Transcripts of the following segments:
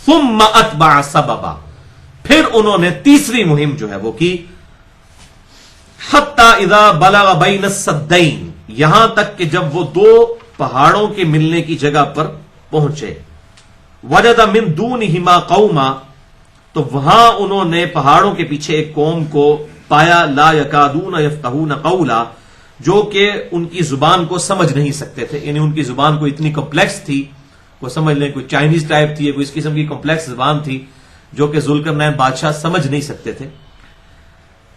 ثم اتبع سببا، پھر انہوں نے تیسری مہم جو ہے وہ کی، حتی اذا بلغ بین السدین، یہاں تک کہ جب وہ دو پہاڑوں کے ملنے کی جگہ پر پہنچے، وجد من دونہما قوما، تو وہاں انہوں نے پہاڑوں کے پیچھے ایک قوم کو پایا، لا یکادون یفقہون قولا، جو کہ ان کی زبان کو سمجھ نہیں سکتے تھے، یعنی ان کی زبان کو اتنی کمپلیکس تھی، وہ سمجھ لیں کوئی چائنیز ٹائپ تھی، کوئی اس قسم کی کمپلیکس زبان تھی جو کہ ذوالقرنین بادشاہ سمجھ نہیں سکتے تھے۔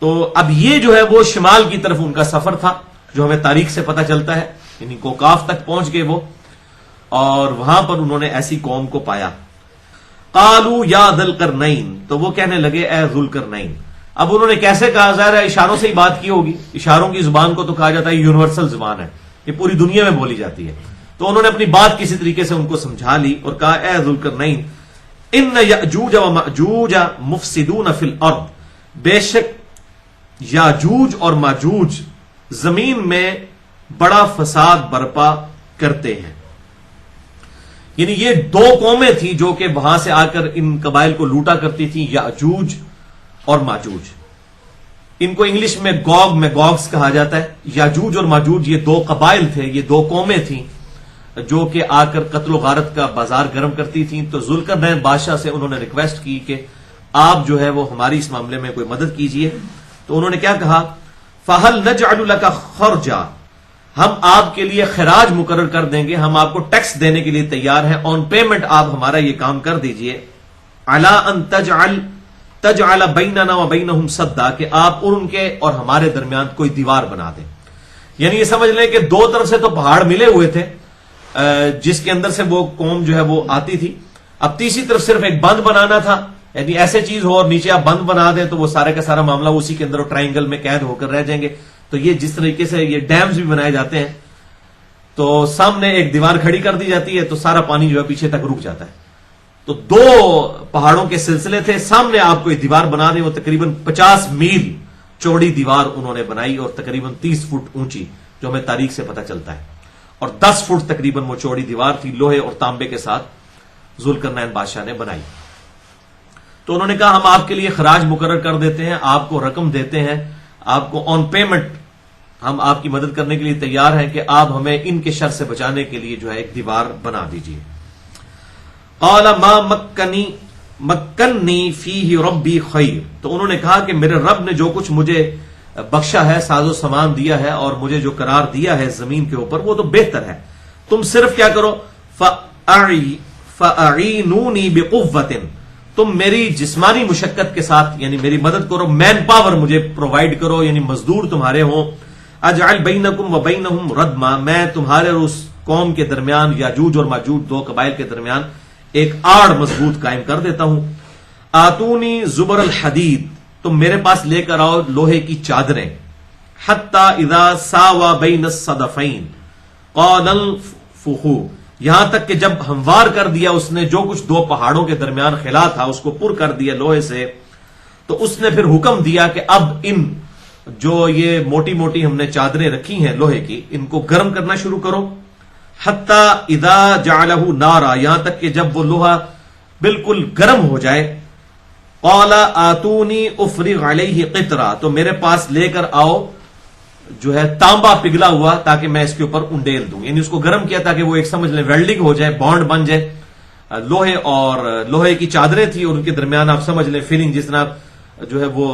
تو اب یہ جو ہے وہ شمال کی طرف ان کا سفر تھا، جو ہمیں تاریخ سے پتہ چلتا ہے، یعنی کوکاف تک پہنچ گئے وہ، اور وہاں پر انہوں نے ایسی قوم کو پایا۔ قالوا یا ذا القرنین، تو وہ کہنے لگے اے ذوالقرنین۔ اب انہوں نے کیسے کہا؟ ظاہر ہے اشاروں سے ہی بات کی ہوگی، اشاروں کی زبان کو تو کہا جاتا ہے یونیورسل زبان ہے، یہ پوری دنیا میں بولی جاتی ہے، تو انہوں نے اپنی بات کسی طریقے سے ان کو سمجھا لی اور کہا اے ذوالقرنین، ان یأجوج ومأجوج مفسدون فی الارض، بے شک یاجوج اور ماجوج زمین میں بڑا فساد برپا کرتے ہیں۔ یعنی یہ دو قومیں تھیں جو کہ وہاں سے آ کر ان قبائل کو لوٹا کرتی تھیں، یاجوج اور ماجوج۔ ان کو انگلش میں گوگ میگوگس کہا جاتا ہے۔ یاجوج اور ماجوج یہ دو قبائل تھے، یہ دو قومیں تھیں جو کہ آ کر قتل و غارت کا بازار گرم کرتی تھیں۔ تو ذوالقرنین بادشاہ سے انہوں نے ریکویسٹ کی کہ آپ جو ہے وہ ہماری اس معاملے میں کوئی مدد کیجئے۔ تو انہوں نے کیا کہا؟ فَهَلْ نَجْعَلُ لَكَ خَرْجًا، ہم آپ کے لیے خراج مقرر کر دیں گے، ہم آپ کو ٹیکس دینے کے لیے تیار ہیں، آن پیمنٹ آپ ہمارا یہ کام کر دیجئے، عَلَىٰ أَن تَجْعَلَ بَيْنَنَا وَبَيْنَهُمْ سَدًّا، کہ آپ ان کے اور ہمارے درمیان کوئی دیوار بنا دیں۔ یعنی یہ سمجھ لیں کہ دو طرف سے تو پہاڑ ملے ہوئے تھے جس کے اندر سے وہ قوم جو ہے وہ آتی تھی، اب تیسری طرف صرف ایک بند بنانا تھا، یعنی ایسے چیز ہو اور نیچے آپ بند بنا دیں تو وہ سارے کا سارا معاملہ اسی کے اندر ٹرائنگل میں قید ہو کر رہ جائیں گے۔ تو یہ جس طریقے سے یہ ڈیمز بھی بنائے جاتے ہیں تو سامنے ایک دیوار کھڑی کر دی جاتی ہے تو سارا پانی جو ہے پیچھے تک رک جاتا ہے۔ تو دو پہاڑوں کے سلسلے تھے، سامنے آپ کو ایک دیوار بنا دیں، وہ تقریباً 50 میل چوڑی دیوار انہوں نے بنائی اور تقریباً 30 فٹ اونچی، جو ہمیں تاریخ سے پتہ چلتا ہے، اور 10 فٹ تقریباً وہ چوڑی دیوار تھی، لوہے اور تانبے کے ساتھ ذوالقرنین بادشاہ نے بنائی۔ تو انہوں نے کہا ہم آپ کے لیے خراج مقرر کر دیتے ہیں، آپ کو رقم دیتے ہیں، آپ کو آن پیمنٹ ہم آپ کی مدد کرنے کے لیے تیار ہیں کہ آپ ہمیں ان کے شر سے بچانے کے لیے جو ہے ایک دیوار بنا دیجیے۔ قال ما مکنی فیہ ربی خیر، تو انہوں نے کہا کہ میرے رب نے جو کچھ مجھے بخشا ہے، ساز و سامان دیا ہے اور مجھے جو قرار دیا ہے زمین کے اوپر، وہ تو بہتر ہے، تم صرف کیا کرو، فَأَعِينُونِي بِقُوَّةٍ، تم میری جسمانی مشقت کے ساتھ یعنی میری مدد کرو، مین پاور مجھے پرووائڈ کرو، یعنی مزدور تمہارے ہوں، اجعل بینکم وبینہم ردما، میں تمہارے اور اس قوم کے درمیان، یاجوج اور ماجوج دو قبائل کے درمیان ایک آڑ مضبوط قائم کر دیتا ہوں۔ آتونی زبر الحدید، تم میرے پاس لے کر آؤ لوہے کی چادریں، حتی اذا ساوا بین الصدفین قال انفخوا، یہاں تک کہ جب ہموار کر دیا اس نے جو کچھ دو پہاڑوں کے درمیان خلا تھا، اس کو پر کر دیا لوہے سے، تو اس نے پھر حکم دیا کہ اب ان جو یہ موٹی موٹی ہم نے چادریں رکھی ہیں لوہے کی، ان کو گرم کرنا شروع کرو، حتی اذا جعلہ نارا، یہاں تک کہ جب وہ لوہا بالکل گرم ہو جائے، قال آتونی افرغ علیہ قطرہ، تو میرے پاس لے کر آؤ جو ہے تانبا پگھلا ہوا تاکہ میں اس کے اوپر انڈیل دوں، یعنی اس کو گرم کیا تاکہ وہ ایک سمجھ لیں ویلڈنگ ہو جائے، بانڈ بن جائے، لوہے اور لوہے کی چادریں تھی اور ان کے درمیان آپ سمجھ لیں فلنگ، جس طرح جو ہے وہ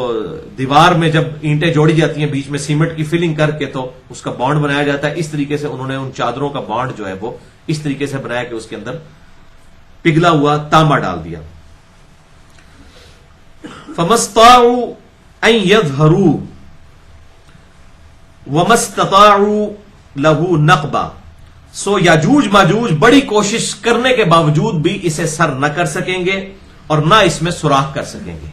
دیوار میں جب اینٹیں جوڑی جاتی ہیں بیچ میں سیمنٹ کی فلنگ کر کے تو اس کا بانڈ بنایا جاتا ہے، اس طریقے سے انہوں نے ان چادروں کا بانڈ جو ہے وہ اس طریقے سے بنایا کہ اس کے اندر پگھلا ہوا تانبا ڈال دیا۔ فَمَا اسْطَاعُوا أَن يَظْهَرُوا وَمَا اسْتَطَاعُوا لَهُ نَقْبًا، سو یاجوج ماجوج بڑی کوشش کرنے کے باوجود بھی اسے سر نہ کر سکیں گے اور نہ اس میں سوراخ کر سکیں گے،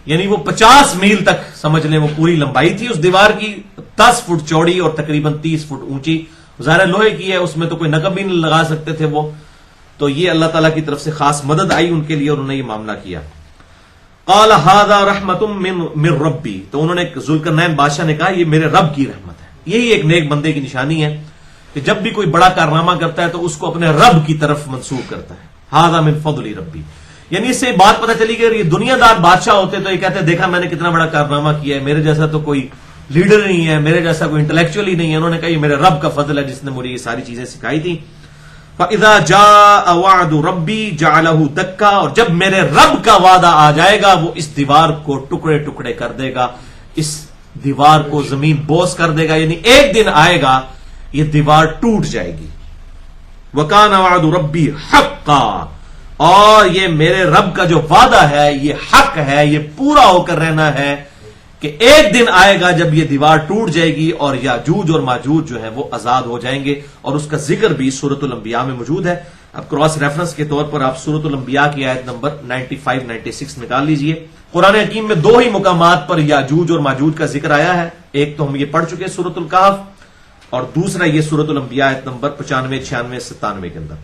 یعنی وہ 50 میل تک سمجھ لیں وہ پوری لمبائی تھی اس دیوار کی، 10 فٹ چوڑی اور تقریباً 30 فٹ اونچی، ظاہر لوہے کی ہے، اس میں تو کوئی نقب بھی نہیں لگا سکتے تھے وہ، تو یہ اللہ تعالیٰ کی طرف سے خاص مدد آئی ان کے لیے اور انہوں نے یہ معاملہ کیا۔ قال هذا رحمت من ربی، تو انہوں نے ذوالقرنین بادشاہ نے کہا یہ میرے رب کی رحمت ہے۔ یہی ایک نیک بندے کی نشانی ہے کہ جب بھی کوئی بڑا کارنامہ کرتا ہے تو اس کو اپنے رب کی طرف منسوب کرتا ہے، هذا من فضل ربی، یعنی اس سے بات پتہ چلی کہ یہ دنیا دار بادشاہ ہوتے تو یہ کہتے دیکھا میں نے کتنا بڑا کارنامہ کیا ہے، میرے جیسا تو کوئی لیڈر نہیں ہے، میرے جیسا کوئی انٹلیکچوئل ہی نہیں ہے. انہوں نے کہا یہ میرے رب کا فضل ہے جس نے مجھے یہ ساری چیزیں سکھائی تھی. فَإِذَا جَاءَ وَعْدُ رَبِّي جَعَلَهُ دَكَّا، اور جب میرے رب کا وعدہ آ جائے گا وہ اس دیوار کو ٹکڑے ٹکڑے کر دے گا، اس دیوار کو زمین بوس کر دے گا. یعنی ایک دن آئے گا یہ دیوار ٹوٹ جائے گی. وَكَانَ وَعْدُ رَبِّي حَقًّا، اور یہ میرے رب کا جو وعدہ ہے یہ حق ہے، یہ پورا ہو کر رہنا ہے کہ ایک دن آئے گا جب یہ دیوار ٹوٹ جائے گی اور یاجوج اور ماجوج جو ہیں وہ آزاد ہو جائیں گے. اور اس کا ذکر بھی سورۃ الانبیاء میں موجود ہے. اب کراس ریفرنس کے طور پر آپ سورۃ الانبیاء کی آیت نمبر 95-96 نکال لیجئے. قرآن حکیم میں دو ہی مقامات پر یاجوج اور ماجوج کا ذکر آیا ہے. ایک تو ہم یہ پڑھ چکے سورۃ الکہف، اور دوسرا یہ سورۃ الانبیاء آیت نمبر 95, 96, 97 کے اندر.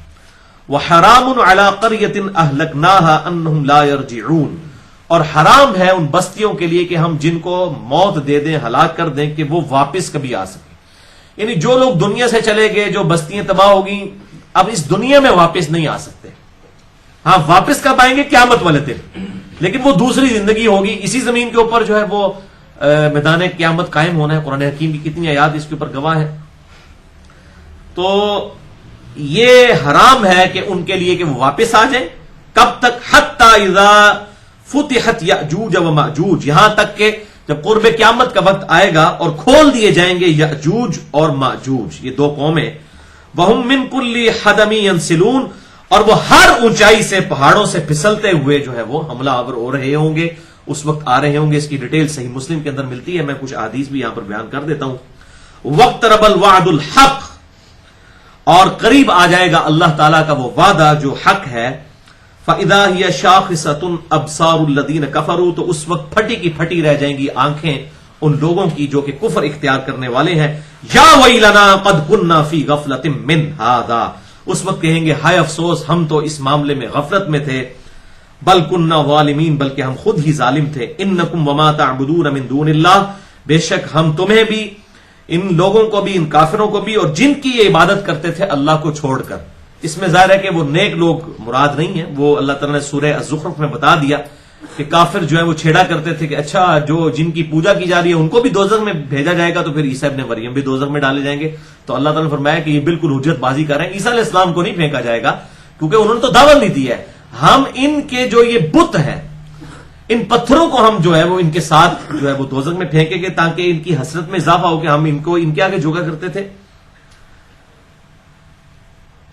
وَحَرَامٌ عَلَىٰ قَرْيَةٍ أَهْلَكْنَاهَا أَنَّهُمْ لَا يَرْجِعُونَ، اور حرام ہے ان بستیوں کے لیے کہ ہم جن کو موت دے دیں، ہلاک کر دیں، کہ وہ واپس کبھی آ سکیں. یعنی جو لوگ دنیا سے چلے گئے، جو بستیاں تباہ ہو گئیں، اب اس دنیا میں واپس نہیں آ سکتے. ہاں واپس کب آئیں گے؟ قیامت والے دن، لیکن وہ دوسری زندگی ہوگی. اسی زمین کے اوپر جو ہے وہ میدان قیامت قائم ہونا ہے. قرآن حکیم کی کتنی آیات اس کے اوپر گواہ ہے. تو یہ حرام ہے کہ ان کے لیے کہ وہ واپس آ جائیں. کب تک؟ حتی اذا فتحت یاجوج و ماجوج، یہاں تک کہ جب قرب قیامت کا وقت آئے گا اور کھول دیے جائیں گے یاجوج اور ماجوج، یہ دو قومیں. وہم من کل حدم ینسلون، اور وہ ہر اونچائی سے پہاڑوں سے پھسلتے ہوئے جو ہے وہ حملہ آور ہو رہے ہوں گے، اس وقت آ رہے ہوں گے. اس کی ڈیٹیل صحیح مسلم کے اندر ملتی ہے، میں کچھ احادیث بھی یہاں پر بیان کر دیتا ہوں. واقترب الوعد الحق، اور قریب آ جائے گا اللہ تعالیٰ کا وہ وعدہ جو حق ہے. فَإِذَا هِيَ شَاخِصَةٌ أَبْصَارُ الَّذِينَ كَفَرُوا، تو اس وقت پھٹی کی پھٹی رہ جائیں گی آنکھیں ان لوگوں کی جو کہ کفر اختیار کرنے والے ہیں. یا وَيْلَنَا قَدْ كُنَّا فِي غَفْلَةٍ مِّنْ هَذَا، اس وقت کہیں گے ہائے افسوس، ہم تو اس معاملے میں غفلت میں تھے. بل كُنَّا ظَالِمِينَ، بلکہ ہم خود ہی ظالم تھے. إِنَّكُمْ وَمَا تَعْبُدُونَ مِن دُونِ اللَّهِ، بے شک ہم تمہیں بھی، ان لوگوں کو بھی، ان کافروں کو بھی، اور جن کی یہ عبادت کرتے تھے اللہ کو چھوڑ کر. اس میں ظاہر ہے کہ وہ نیک لوگ مراد نہیں ہیں. وہ اللہ تعالیٰ نے سورہ الزخرف میں بتا دیا کہ کافر جو ہے وہ چھیڑا کرتے تھے کہ اچھا جو جن کی پوجا کی جا رہی ہے ان کو بھی دوزخ میں بھیجا جائے گا، تو پھر عیسیٰ ابن مریم بھی دوزخ میں ڈالے جائیں گے. تو اللہ تعالیٰ نے فرمایا کہ یہ بالکل حجت بازی کر رہے ہیں. عیسیٰ علیہ السلام کو نہیں پھینکا جائے گا کیونکہ انہوں نے تو دعوت نہیں دی ہے. ہم ان کے جو یہ بت ہیں، ان پتھروں کو ہم جو ہے وہ ان کے ساتھ جو ہے وہ دوزخ میں پھینکیں گے تاکہ ان کی حسرت میں اضافہ ہو کہ ہم ان کو ان کے آگے جھکا کرتے تھے.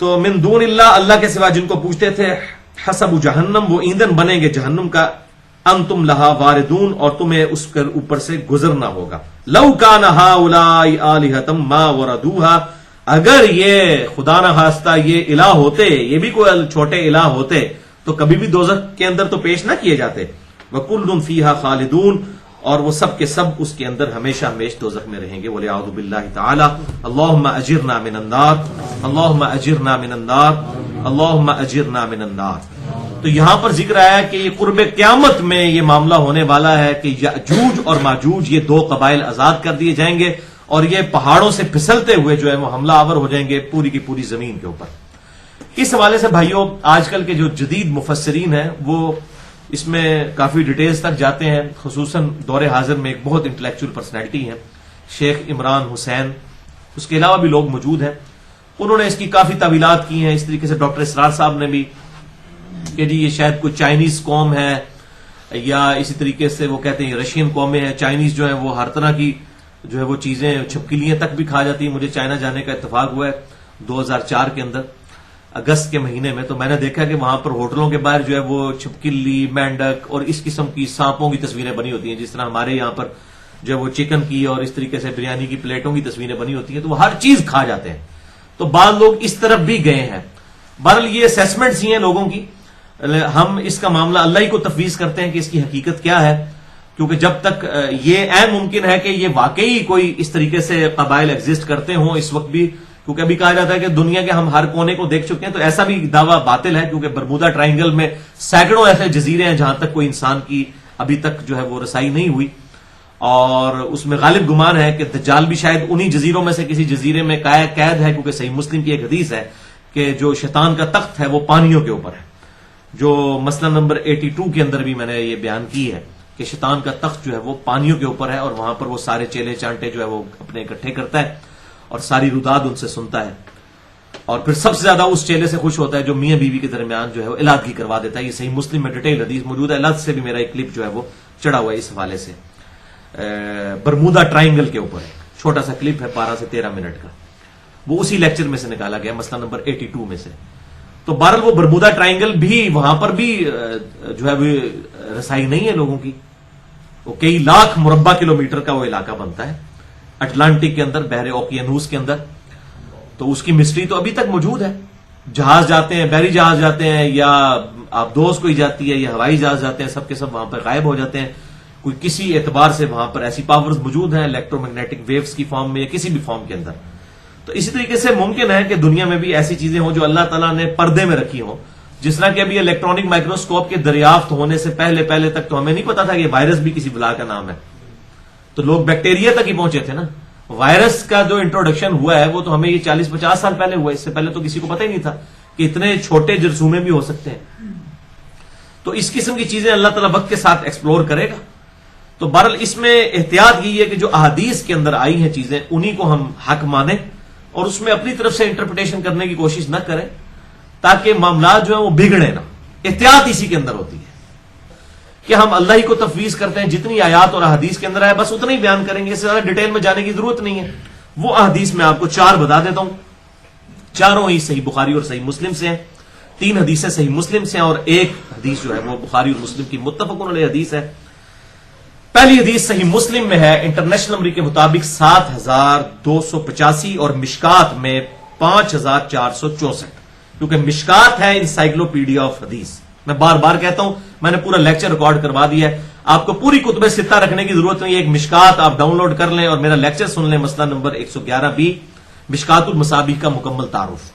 تو من دون اللہ، اللہ کے سوا جن کو پوچھتے تھے، حسب جہنم، وہ ایندھن بنیں گے جہنم کا. انتم لہا واردون، اور تمہیں اس کے اوپر سے گزرنا ہوگا. لو کان ہؤلاء آلہۃ ما وردوها، اگر یہ خدا نہ خواستہ یہ الہ ہوتے، یہ بھی کوئی چھوٹے الہ ہوتے تو کبھی بھی دوزخ کے اندر تو پیش نہ کیے جاتے. وَكُلٌّ فِيهَا خَالِدُونَ، اور وہ سب کے سب اس کے اندر ہمیشہ ہمیش دوزخ میں رہیں گے. وَلِعَوْذُ بِاللَّهِ تَعَالَى. اللهم اجرنا من النار، اللهم اجرنا من النار، اللهم اجرنا من النار. تو یہاں پر ذکر آیا کہ یہ قرب قیامت میں یہ معاملہ ہونے والا ہے کہ یاجوج اور ماجوج یہ دو قبائل آزاد کر دیے جائیں گے اور یہ پہاڑوں سے پھسلتے ہوئے جو ہے وہ حملہ آور ہو جائیں گے پوری کی پوری زمین کے اوپر. اس حوالے سے بھائیوں آج کل کے جو جدید مفسرین ہیں وہ اس میں کافی ڈیٹیلز تک جاتے ہیں. خصوصاً دور حاضر میں ایک بہت انٹلیکچوئل پرسنالٹی ہیں شیخ عمران حسین، اس کے علاوہ بھی لوگ موجود ہیں. انہوں نے اس کی کافی تعویلات کی ہیں. اس طریقے سے ڈاکٹر اسرار صاحب نے بھی کہ جی یہ شاید کوئی چائنیز قوم ہے، یا اسی طریقے سے وہ کہتے ہیں رشین قومیں ہیں. چائنیز جو ہے وہ ہر طرح کی جو ہے وہ چیزیں چھپکلیاں تک بھی کھا جاتی ہیں. مجھے چائنا جانے کا اتفاق ہوا ہے 2004 کے اندر اگست کے مہینے میں، تو میں نے دیکھا کہ وہاں پر ہوٹلوں کے باہر جو ہے وہ چھپکلی، مینڈک اور اس قسم کی سانپوں کی تصویریں بنی ہوتی ہیں، جس طرح ہمارے یہاں پر جو ہے وہ چکن کی اور اس طریقے سے بریانی کی پلیٹوں کی تصویریں بنی ہوتی ہیں. تو وہ ہر چیز کھا جاتے ہیں. تو بعض لوگ اس طرف بھی گئے ہیں. بہرحال یہ اسیسمنٹس ہی ہیں لوگوں کی. ہم اس کا معاملہ اللہ ہی کو تفویض کرتے ہیں کہ اس کی حقیقت کیا ہے، کیونکہ جب تک یہ عین ممکن ہے کہ یہ واقعی کوئی اس طریقے سے قبائل ایگزسٹ کرتے ہوں اس وقت بھی، کیونکہ ابھی کہا جاتا ہے کہ دنیا کے ہم ہر کونے کو دیکھ چکے ہیں، تو ایسا بھی دعویٰ باطل ہے کیونکہ برمودا ٹرائنگل میں سینکڑوں ایسے جزیرے ہیں جہاں تک کوئی انسان کی ابھی تک جو ہے وہ رسائی نہیں ہوئی، اور اس میں غالب گمان ہے کہ دجال بھی شاید انہی جزیروں میں سے کسی جزیرے میں قید ہے، کیونکہ صحیح مسلم کی ایک حدیث ہے کہ جو شیطان کا تخت ہے وہ پانیوں کے اوپر ہے. جو مسئلہ نمبر 82 کے اندر بھی میں نے یہ بیان کی ہے کہ شیطان کا تخت جو ہے وہ پانیوں کے اوپر ہے، اور وہاں پر وہ سارے چیلے چانٹے جو ہے وہ اپنے اکٹھے کرتا ہے اور ساری روداد ان سے سنتا ہے، اور پھر سب سے زیادہ اس چیلے سے خوش ہوتا ہے جو میاں بیوی کے درمیان جو ہے وہ علادگی کروا دیتا ہے۔ یہ صحیح مسلم میں ڈیٹیل حدیث موجود ہے، الگ سے بھی میرا ایک کلپ جو ہے وہ چڑھا ہوا ہے اس حوالے سے، برمودا ٹرائنگل کے اوپر ہے، چھوٹا سا کلپ ہے 12 سے 13 منٹ کا، وہ اسی لیکچر میں سے نکالا گیا، مسئلہ نمبر 82 میں سے۔ تو بہرحال وہ برمودا ٹرائنگل بھی وہاں پر بھی جو ہے وہ رسائی نہیں ہے لوگوں کی، وہ کئی لاکھ مربع کلومیٹر کا وہ علاقہ بنتا ہے اٹلانٹک کے اندر، بحر اوقیانوس کے اندر، تو اس کی مسٹری تو ابھی تک موجود ہے۔ جہاز جاتے ہیں، بحری جہاز جاتے ہیں، یا آپ دوست کوئی جاتی ہے، یا ہوائی جہاز جاتے ہیں، سب کے سب وہاں پر غائب ہو جاتے ہیں۔ کوئی کسی اعتبار سے وہاں پر ایسی پاورز موجود ہیں الیکٹرو میگنیٹک ویوز کی فارم میں یا کسی بھی فارم کے اندر۔ تو اسی طریقے سے ممکن ہے کہ دنیا میں بھی ایسی چیزیں ہوں جو اللہ تعالیٰ نے پردے میں رکھی ہوں، جس طرح کہ ابھی الیکٹرانک مائکروسکوپ کے دریافت ہونے سے پہلے تک تو ہمیں نہیں پتا تھا کہ وائرس بھی کسی بلا کا نام ہے، تو لوگ بیکٹیریا تک ہی پہنچے تھے نا۔ وائرس کا جو انٹروڈکشن ہوا ہے وہ تو ہمیں یہ 40-50 سال پہلے ہوا، اس سے پہلے تو کسی کو پتہ ہی نہیں تھا کہ اتنے چھوٹے جرثومے بھی ہو سکتے ہیں۔ تو اس قسم کی چیزیں اللہ تعالیٰ وقت کے ساتھ ایکسپلور کرے گا۔ تو بہرحال اس میں احتیاط یہ ہے کہ جو احادیث کے اندر آئی ہیں چیزیں انہی کو ہم حق مانیں اور اس میں اپنی طرف سے انٹرپریٹیشن کرنے کی کوشش نہ کریں تاکہ معاملات جو ہیں وہ بگڑے نہ۔ احتیاط اسی کے اندر ہوتی ہے کہ ہم اللہ ہی کو تفویض کرتے ہیں، جتنی آیات اور احادیث کے اندر ہے بس اتنا ہی بیان کریں گے، اس سے زیادہ ڈیٹیل میں جانے کی ضرورت نہیں ہے۔ وہ احادیث میں آپ کو 4 بتا دیتا ہوں، چاروں ہی صحیح بخاری اور صحیح مسلم سے ہیں، 3 حدیثیں صحیح مسلم سے ہیں اور ایک حدیث جو ہے وہ بخاری اور مسلم کی متفق علیہ حدیث ہے۔ پہلی حدیث صحیح مسلم میں ہے، انٹرنیشنل نمبر کے مطابق 7285 اور مشکات میں 5464، کیونکہ مشکات ہے انسائکلوپیڈیا آف حدیث۔ میں بار بار کہتا ہوں، میں نے پورا لیکچر ریکارڈ کروا دیا ہے، آپ کو پوری کتب ستہ رکھنے کی ضرورت نہیں ہے، ایک مشکات آپ ڈاؤن لوڈ کر لیں اور میرا لیکچر سن لیں، مسئلہ نمبر 111 مشکات المصابیح کا مکمل تعارف۔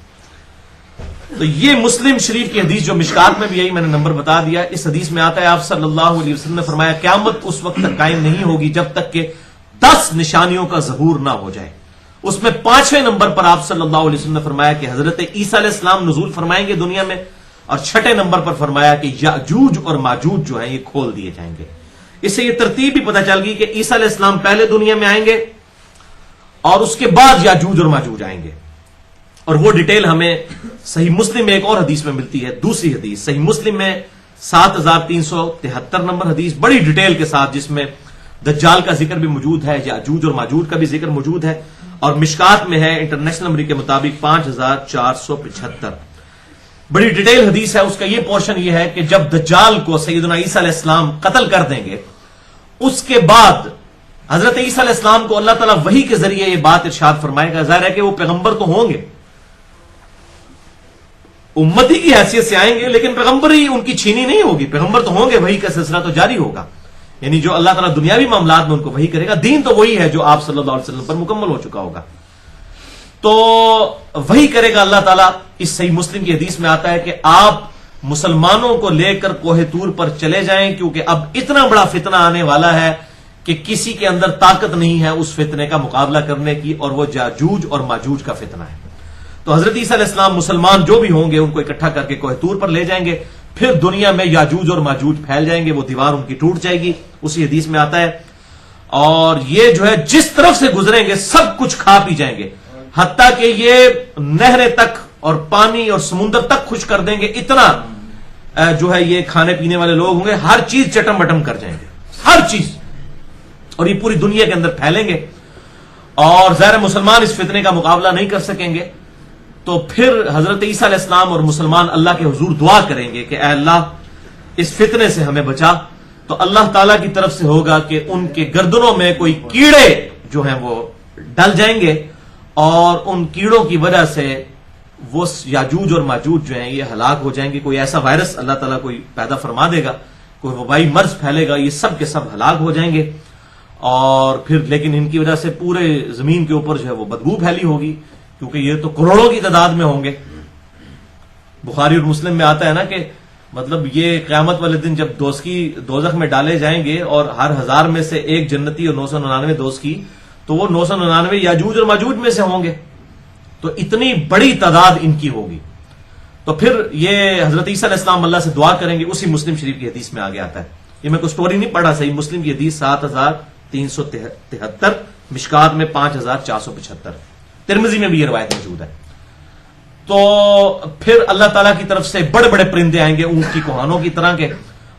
تو یہ مسلم شریف کی حدیث جو مشکات میں بھی آئی، میں نے نمبر بتا دیا۔ اس حدیث میں آتا ہے آپ صلی اللہ علیہ وسلم نے فرمایا قیامت اس وقت تک قائم نہیں ہوگی جب تک کہ 10 نشانیوں کا ظہور نہ ہو جائے۔ اس میں 5ویں نمبر پر آپ صلی اللہ علیہ وسلم نے فرمایا کہ حضرت عیسیٰ علیہ السلام نزول فرمائیں گے دنیا میں، اور 6 نمبر پر فرمایا کہ یاجوج اور ماجوج جو ہیں یہ کھول دیے جائیں گے۔ اس سے یہ ترتیب بھی پتہ چل گئی کہ عیسیٰ علیہ السلام پہلے دنیا میں آئیں گے اور اس کے بعد یاجوج اور ماجوج آئیں گے، اور وہ ڈیٹیل ہمیں صحیح مسلم میں ایک اور حدیث میں ملتی ہے۔ دوسری حدیث صحیح مسلم میں 7373 نمبر حدیث بڑی ڈیٹیل کے ساتھ، جس میں دجال کا ذکر بھی موجود ہے، یاجوج اور ماجوج کا بھی ذکر موجود ہے، اور مشکات میں ہے انٹرنیشنل نمبر کے مطابق 5475۔ بڑی ڈیٹیل حدیث ہے۔ اس کا یہ پورشن یہ ہے کہ جب دجال کو سیدنا عیسیٰ علیہ السلام قتل کر دیں گے، اس کے بعد حضرت عیسیٰ علیہ السلام کو اللہ تعالیٰ وحی کے ذریعے یہ بات ارشاد فرمائے گا۔ ظاہر ہے کہ وہ پیغمبر تو ہوں گے، امتی کی حیثیت سے آئیں گے، لیکن پیغمبری ان کی چھینی نہیں ہوگی، پیغمبر تو ہوں گے، وحی کا سلسلہ تو جاری ہوگا، یعنی جو اللہ تعالیٰ دنیاوی معاملات میں ان کو وحی کرے گا، دین تو وہی ہے جو آپ صلی اللہ علیہ وسلم پر مکمل ہو چکا ہوگا، تو وہی کرے گا اللہ تعالیٰ۔ اس صحیح مسلم کی حدیث میں آتا ہے کہ آپ مسلمانوں کو لے کر کوہ طور پر چلے جائیں، کیونکہ اب اتنا بڑا فتنہ آنے والا ہے کہ کسی کے اندر طاقت نہیں ہے اس فتنے کا مقابلہ کرنے کی، اور وہ یاجوج اور ماجوج کا فتنہ ہے۔ تو حضرت عیسیٰ علیہ السلام مسلمان جو بھی ہوں گے ان کو اکٹھا کر کے کوہ طور پر لے جائیں گے، پھر دنیا میں یاجوج اور ماجوج پھیل جائیں گے، وہ دیوار ان کی ٹوٹ جائے گی، اسی حدیث میں آتا ہے، اور یہ جو ہے جس طرف سے گزریں گے سب کچھ کھا پی جائیں گے، حتیٰ کہ یہ نہریں تک اور پانی اور سمندر تک خوش کر دیں گے، اتنا جو ہے یہ کھانے پینے والے لوگ ہوں گے، ہر چیز چٹم بٹم کر جائیں گے، ہر چیز، اور یہ پوری دنیا کے اندر پھیلیں گے، اور ظاہر مسلمان اس فتنے کا مقابلہ نہیں کر سکیں گے۔ تو پھر حضرت عیسیٰ علیہ السلام اور مسلمان اللہ کے حضور دعا کریں گے کہ اے اللہ اس فتنے سے ہمیں بچا، تو اللہ تعالیٰ کی طرف سے ہوگا کہ ان کے گردنوں میں کوئی کیڑے جو ہیں وہ ڈل جائیں گے، اور ان کیڑوں کی وجہ سے وہ یاجوج اور ماجوج جو ہیں یہ ہلاک ہو جائیں گے، کوئی ایسا وائرس اللہ تعالیٰ کوئی پیدا فرما دے گا، کوئی وبائی مرض پھیلے گا، یہ سب کے سب ہلاک ہو جائیں گے، اور پھر لیکن ان کی وجہ سے پورے زمین کے اوپر جو ہے وہ بدبو پھیلی ہوگی، کیونکہ یہ تو کروڑوں کی تعداد میں ہوں گے۔ بخاری اور مسلم میں آتا ہے نا کہ مطلب یہ قیامت والے دن جب دوزخ میں ڈالے جائیں گے اور ہر 1000 میں سے ایک جنتی اور 999 دوزخی، تو وہ 999 یاجوج اور ماجوج میں سے ہوں گے، تو اتنی بڑی تعداد ان کی ہوگی۔ تو پھر یہ حضرت عیسیٰ علیہ السلام اللہ سے دعا کریں گے، اسی مسلم شریف کی حدیث میں آگے آتا ہے. یہ میں کوئی سٹوری نہیں پڑھا، صحیح مسلم کی حدیث 7373، مشکات میں 5475، ترمذی میں بھی یہ روایت موجود ہے. تو پھر اللہ تعالیٰ کی طرف سے بڑے بڑے پرندے آئیں گے اونٹ کی کوہانوں کی طرح کے،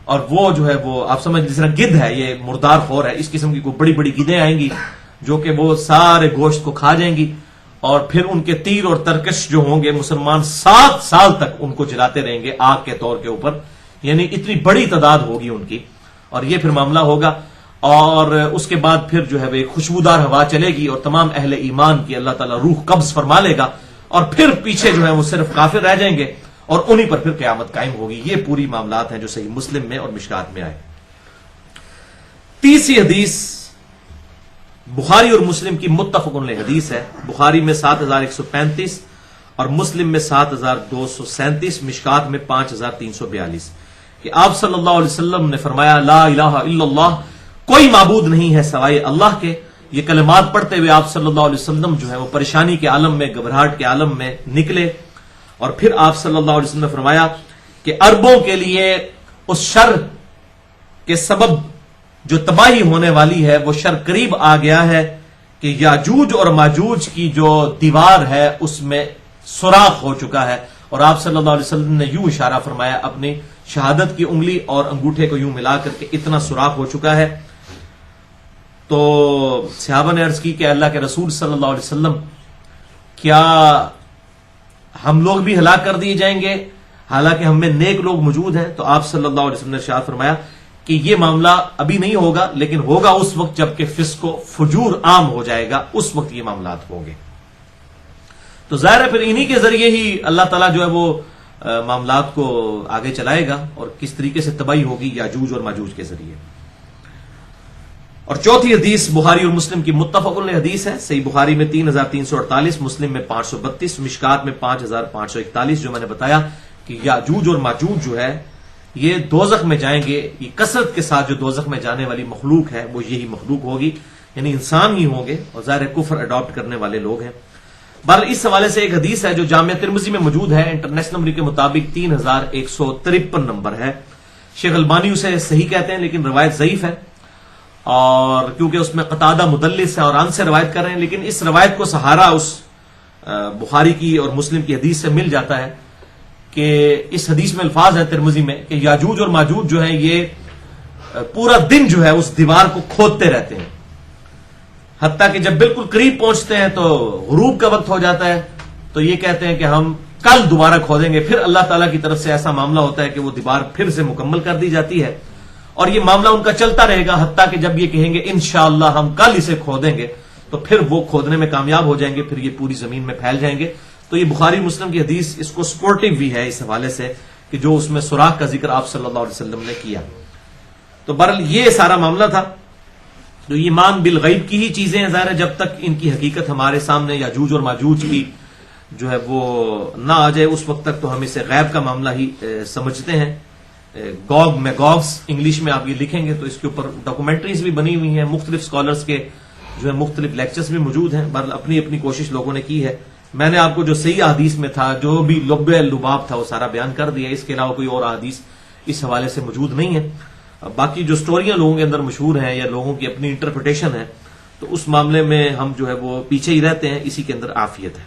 اور وہ جو ہے وہ آپ سمجھ جس طرح گدھ ہے، یہ مردار خور ہے، اس قسم کی کوئی بڑی بڑی گدھیں آئیں گی جو کہ وہ سارے گوشت کو کھا جائیں گی، اور پھر ان کے تیر اور ترکش جو ہوں گے مسلمان 7 سال تک ان کو جلاتے رہیں گے آگ کے طور کے اوپر، یعنی اتنی بڑی تعداد ہوگی ان کی. اور یہ پھر معاملہ ہوگا، اور اس کے بعد پھر جو ہے وہ ایک خوشبودار ہوا چلے گی اور تمام اہل ایمان کی اللہ تعالیٰ روح قبض فرما لے گا، اور پھر پیچھے جو ہے وہ صرف کافر رہ جائیں گے، اور انہی پر پھر قیامت قائم ہوگی. یہ پوری معاملات ہیں جو صحیح مسلم میں اور مشکات میں آئے. تیسری حدیث بخاری اور مسلم کی متفق علیہ حدیث ہے. بخاری میں 7135 اور مسلم میں 7237، مشکات میں 5342، کہ آپ صلی اللہ علیہ وسلم نے فرمایا لا الہ الا اللہ، کوئی معبود نہیں ہے سوائے اللہ کے. یہ کلمات پڑھتے ہوئے آپ صلی اللہ علیہ وسلم جو ہے وہ پریشانی کے عالم میں، گھبراہٹ کے عالم میں نکلے، اور پھر آپ صلی اللہ علیہ وسلم نے فرمایا کہ عربوں کے لیے اس شر کے سبب جو تباہی ہونے والی ہے وہ شر قریب آ گیا ہے کہ یاجوج اور ماجوج کی جو دیوار ہے اس میں سوراخ ہو چکا ہے. اور آپ صلی اللہ علیہ وسلم نے یوں اشارہ فرمایا اپنی شہادت کی انگلی اور انگوٹھے کو یوں ملا کر کے، اتنا سوراخ ہو چکا ہے. تو صحابہ نے عرض کی کہ اللہ کے رسول صلی اللہ علیہ وسلم، کیا ہم لوگ بھی ہلاک کر دیے جائیں گے حالانکہ ہم میں نیک لوگ موجود ہیں؟ تو آپ صلی اللہ علیہ وسلم نے ارشاد فرمایا کہ یہ معاملہ ابھی نہیں ہوگا، لیکن ہوگا اس وقت جب کہ فسق و فجور عام ہو جائے گا، اس وقت یہ معاملات ہوں گے. تو ظاہر ہے پھر انہی کے ذریعے ہی اللہ تعالیٰ جو ہے وہ معاملات کو آگے چلائے گا، اور کس طریقے سے تباہی ہوگی یاجوج اور ماجوج کے ذریعے. اور چوتھی حدیث بخاری اور مسلم کی متفق علیہ حدیث ہے. صحیح بخاری میں 3348، مسلم میں 532، مشکات میں 5541، جو میں نے بتایا کہ یاجوج اور ماجوج جو ہے یہ دوزخ میں جائیں گے. یہ کثرت کے ساتھ جو دوزخ میں جانے والی مخلوق ہے وہ یہی مخلوق ہوگی، یعنی انسان ہی ہوں گے، اور ظاہر کفر اڈاپٹ کرنے والے لوگ ہیں. بہرحال اس حوالے سے ایک حدیث ہے جو جامعہ ترمذی میں موجود ہے، انٹرنیشنل نمبر کے مطابق 3153 نمبر ہے. شیخ البانی اسے صحیح کہتے ہیں لیکن روایت ضعیف ہے، اور کیونکہ اس میں قتادہ مدلس ہے اور ان سے روایت کر رہے ہیں، لیکن اس روایت کو سہارا اس بخاری کی اور مسلم کی حدیث سے مل جاتا ہے کہ اس حدیث میں الفاظ ہیں ترمذی میں کہ یاجوج اور ماجوج جو ہیں یہ پورا دن جو ہے اس دیوار کو کھودتے رہتے ہیں، حتیٰ کہ جب بالکل قریب پہنچتے ہیں تو غروب کا وقت ہو جاتا ہے تو یہ کہتے ہیں کہ ہم کل دوبارہ کھودیں گے. پھر اللہ تعالیٰ کی طرف سے ایسا معاملہ ہوتا ہے کہ وہ دیوار پھر سے مکمل کر دی جاتی ہے، اور یہ معاملہ ان کا چلتا رہے گا حتیٰ کہ جب یہ کہیں گے انشاءاللہ ہم کل اسے کھودیں گے تو پھر وہ کھودنے میں کامیاب ہو جائیں گے، پھر یہ پوری زمین میں پھیل جائیں گے. تو یہ بخاری مسلم کی حدیث اس کو سپورٹنگ بھی ہے اس حوالے سے کہ جو اس میں سوراخ کا ذکر آپ صلی اللہ علیہ وسلم نے کیا. تو بہرحال یہ سارا معاملہ تھا. تو ایمان بالغیب کی ہی چیزیں ہیں، ظاہر ہے جب تک ان کی حقیقت ہمارے سامنے یاجوج اور ماجوج کی جو ہے وہ نہ آ جائے اس وقت تک تو ہم اسے غیب کا معاملہ ہی سمجھتے ہیں. گوگ میگوگس انگلش میں آپ یہ لکھیں گے تو اس کے اوپر ڈاکومنٹریز بھی بنی ہوئی ہیں، مختلف اسکالرس کے جو ہے مختلف لیکچرز بھی موجود ہیں. بہرحال اپنی اپنی کوشش لوگوں نے کی ہے. میں نے آپ کو جو صحیح احادیث میں تھا، جو بھی لب لباب تھا وہ سارا بیان کر دیا. اس کے علاوہ کوئی اور احادیث اس حوالے سے موجود نہیں ہے. باقی جو سٹوریاں لوگوں کے اندر مشہور ہیں یا لوگوں کی اپنی انٹرپریٹیشن ہے تو اس معاملے میں ہم جو ہے وہ پیچھے ہی رہتے ہیں، اسی کے اندر عافیت ہے.